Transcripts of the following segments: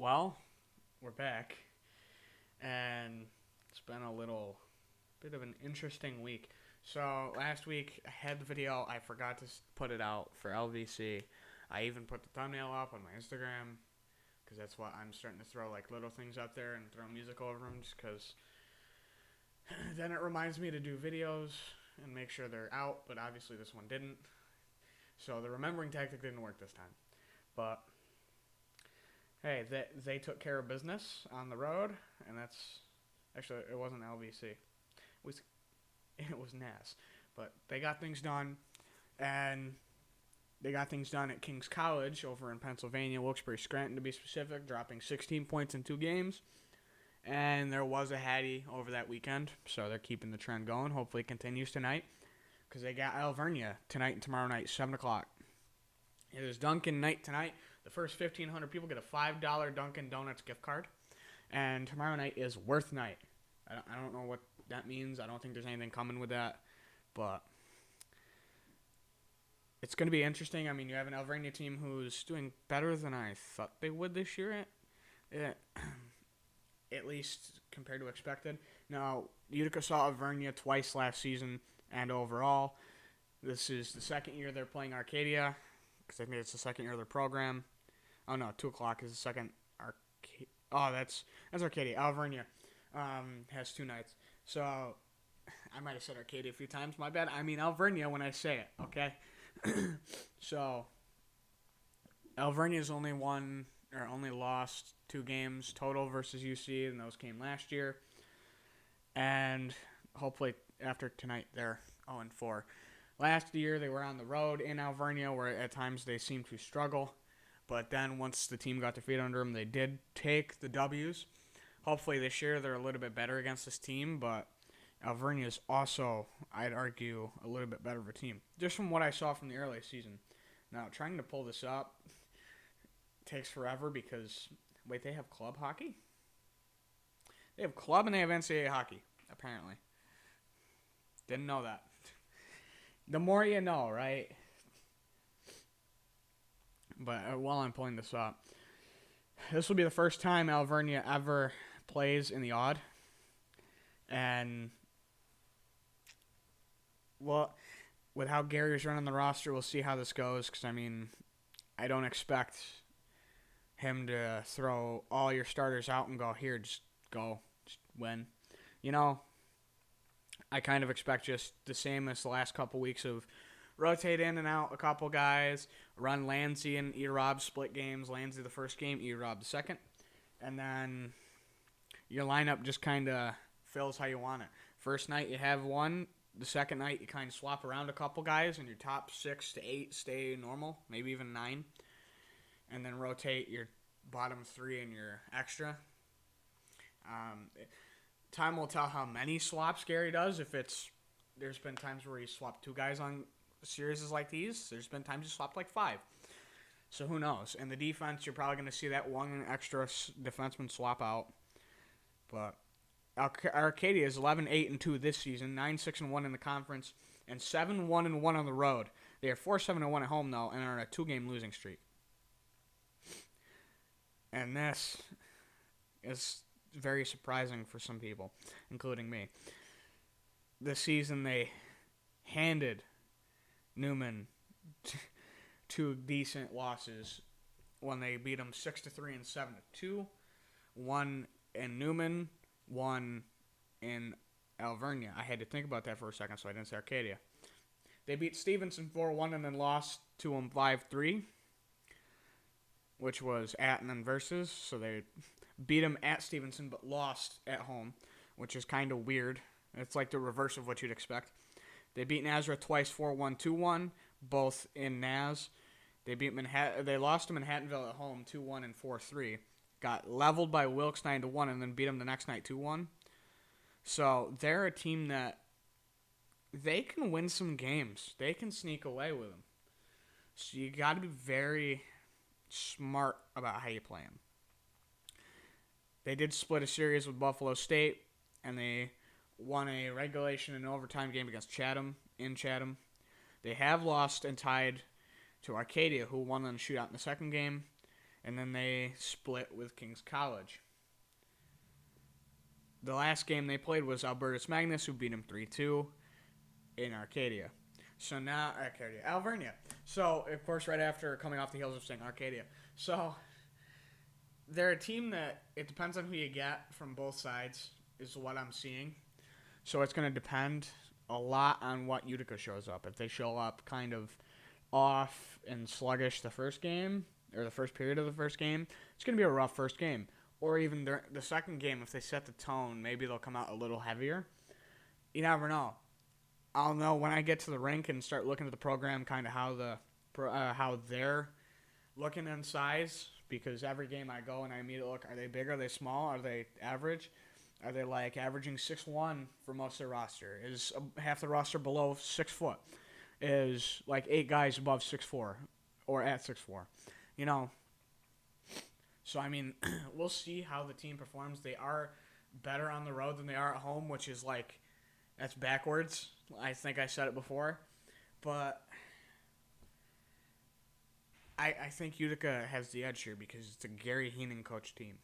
Well, we're back, and it's been a little bit of an interesting week. So last week I had the video. I forgot to put it out for LVC. I even put the thumbnail up on my Instagram because that's what I'm starting to throw like little things up there and throw music over them, just because then it reminds me to do videos and make sure they're out. But obviously this one didn't. So the remembering tactic didn't work this time. But hey, they took care of business on the road, and that's actually it wasn't LVC. Was it was NAS, but they got things done, and they got things done at King's College over in Pennsylvania, Wilkes-Barre Scranton to be specific, dropping 16 points in 2 games. And there was a Hattie over that weekend, so they're keeping the trend going. Hopefully, it continues tonight because they got Alvernia tonight and tomorrow night, 7 o'clock. It is Dunkin' night tonight. The first 1,500 people get a $5 Dunkin' Donuts gift card, and tomorrow night is Worth night. I don't know what that means. I don't think there's anything coming with that, but it's going to be interesting. I mean, you have an Alvernia team who's doing better than I thought they would this year, at least compared to expected. Now, Utica saw Alvernia twice last season and overall. This is the second year they're playing Arcadia, because I think it's the second year of their program. Oh, no, 2 o'clock is the second. That's Arcadia. Alvernia has 2 nights. So I might have said Arcadia a few times. My bad. I mean Alvernia when I say it, okay? So Alvernia's only lost 2 games total versus UC, and those came last year. And hopefully after tonight they're 0-4. Last year they were on the road in Alvernia, where at times they seemed to struggle. But then once the team got their feet under them, they did take the W's. Hopefully this year they're a little bit better against this team, but Alvernia is also, I'd argue, a little bit better of a team, just from what I saw from the early season. Now, trying to pull this up takes forever because, wait, they have club hockey? They have club and they have NCAA hockey, apparently. Didn't know that. The more you know, right? But while I'm pulling this up, this will be the first time Alvernia ever plays in the odd. And, well, with how Gary's running the roster, we'll see how this goes. Because, I mean, I don't expect him to throw all your starters out and go, here, just go, just win. You know, I kind of expect just the same as the last couple weeks of rotate in and out a couple guys, run Lansey and E-Rob split games. Lansey the first game, E-Rob the second. And then your lineup just kind of fills how you want it. First night you have one. The second night you kind of swap around a couple guys, and your top 6 to 8 stay normal, maybe even 9. And then rotate your bottom 3 and your extra. Time will tell how many swaps Gary does. There's been times where he swapped 2 guys on series like these. There's been times he swapped like 5. So who knows? In the defense, you're probably going to see that one extra defenseman swap out. But Arcadia is 11-8-2 this season, 9-6-1 in the conference, and 7-1-1 on the road. They are 4-7-1 at home though, and are on a 2-game losing streak. And this is very surprising for some people, including me. This season they handed Newman 2 decent losses when they beat them 6-3 and 7-2. One in Newman, one in Alvernia. I had to think about that for a second, so I didn't say Arcadia. They beat Stevenson 4-1 and then lost to them 5-3, which was at and then versus. So they beat them at Stevenson but lost at home, which is kind of weird. It's like the reverse of what you'd expect. They beat Nazareth twice, 4-1, 2-1, both in Naz. They lost to Manhattanville at home, 2-1 and 4-3. Got leveled by Wilkes 9-1, and then beat them the next night 2-1. So they're a team that they can win some games. They can sneak away with them. So you got to be very smart about how you play them. They did split a series with Buffalo State, and they won a regulation and overtime game against Chatham in Chatham. They have lost and tied to Arcadia, who won on a shootout in the second game. and then they split with King's College. The last game they played was Albertus Magnus, who beat them 3-2 in Arcadia. So now, Alvernia. So, of course, right after coming off the heels of saying Arcadia. So, they're a team that it depends on who you get from both sides, is what I'm seeing. So, it's going to depend a lot on what Utica shows up. If they show up kind of off and sluggish the first game, or the first period of the first game, it's going to be a rough first game. Or even the second game, if they set the tone, maybe they'll come out a little heavier. You never know. I'll know when I get to the rink and start looking at the program, kind of how they're looking in size. Because every game I go and I immediately look, are they big? Are they small? Are they average? Are they like averaging 6'1" for most of their roster? Is half the roster below 6 foot? Is like 8 guys above 6'4" or at 6'4"? You know. So I mean, we'll see how the team performs. They are better on the road than they are at home, which is like, that's backwards. I think I said it before. But I think Utica has the edge here because it's a Gary Heenan coach team.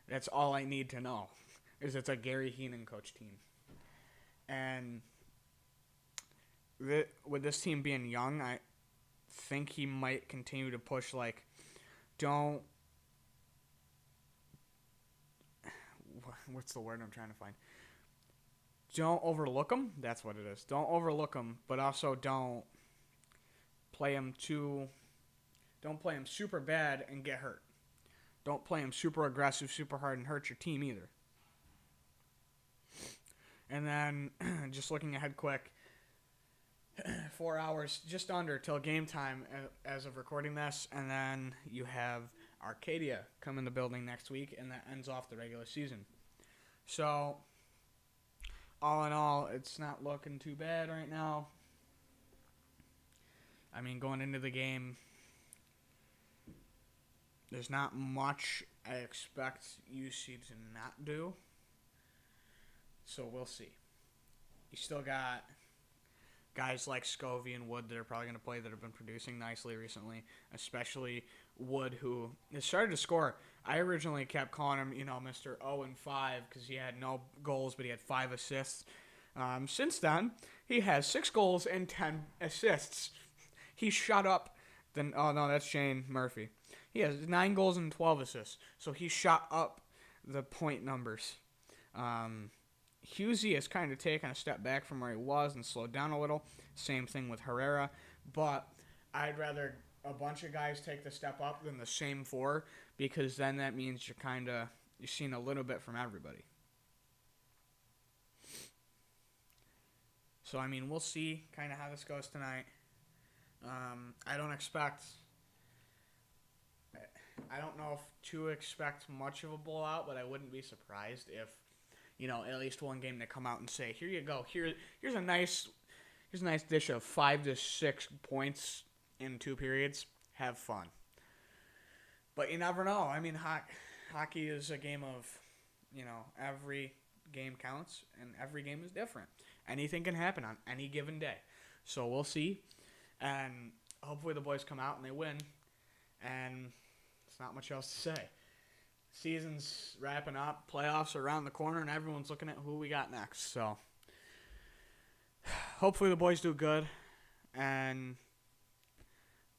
That's all I need to know, is it's a Gary Heenan coach team. And with this team being young, I think he might continue to push, like, what's the word I'm trying to find? Don't overlook them. That's what it is. Don't overlook them, but also don't play them super bad and get hurt. Don't play them super aggressive, super hard, and hurt your team either. And then, just looking ahead quick, 4 hours, just under, till game time as of recording this, and then you have Arcadia come in the building next week, and that ends off the regular season. So, all in all, it's not looking too bad right now. I mean, going into the game, there's not much I expect UC to not do. So we'll see. You still got guys like Scovey and Wood that are probably going to play that have been producing nicely recently, especially Wood, who has started to score. I originally kept calling him, Mr. 0-5 because he had no goals, but he had 5 assists. Since then, he has 6 goals and 10 assists. He shot up. Oh, no, that's Shane Murphy. He has 9 goals and 12 assists. So he shot up the point numbers. Husey has kind of taken a step back from where he was and slowed down a little. Same thing with Herrera. But I'd rather a bunch of guys take the step up than the same 4, because then that means you're seeing a little bit from everybody. So, I mean, we'll see kind of how this goes tonight. I don't know if to expect much of a blowout, but I wouldn't be surprised if, at least one game they come out and say, here you go, here's a nice dish of 5 to 6 points in 2 periods. Have fun. But you never know. I mean, hockey is a game of, every game counts, and every game is different. Anything can happen on any given day. So we'll see. And hopefully the boys come out and they win. And it's not much else to say. Season's wrapping up. Playoffs are around the corner, and everyone's looking at who we got next. So hopefully the boys do good. And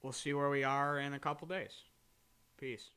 we'll see where we are in a couple days. Peace.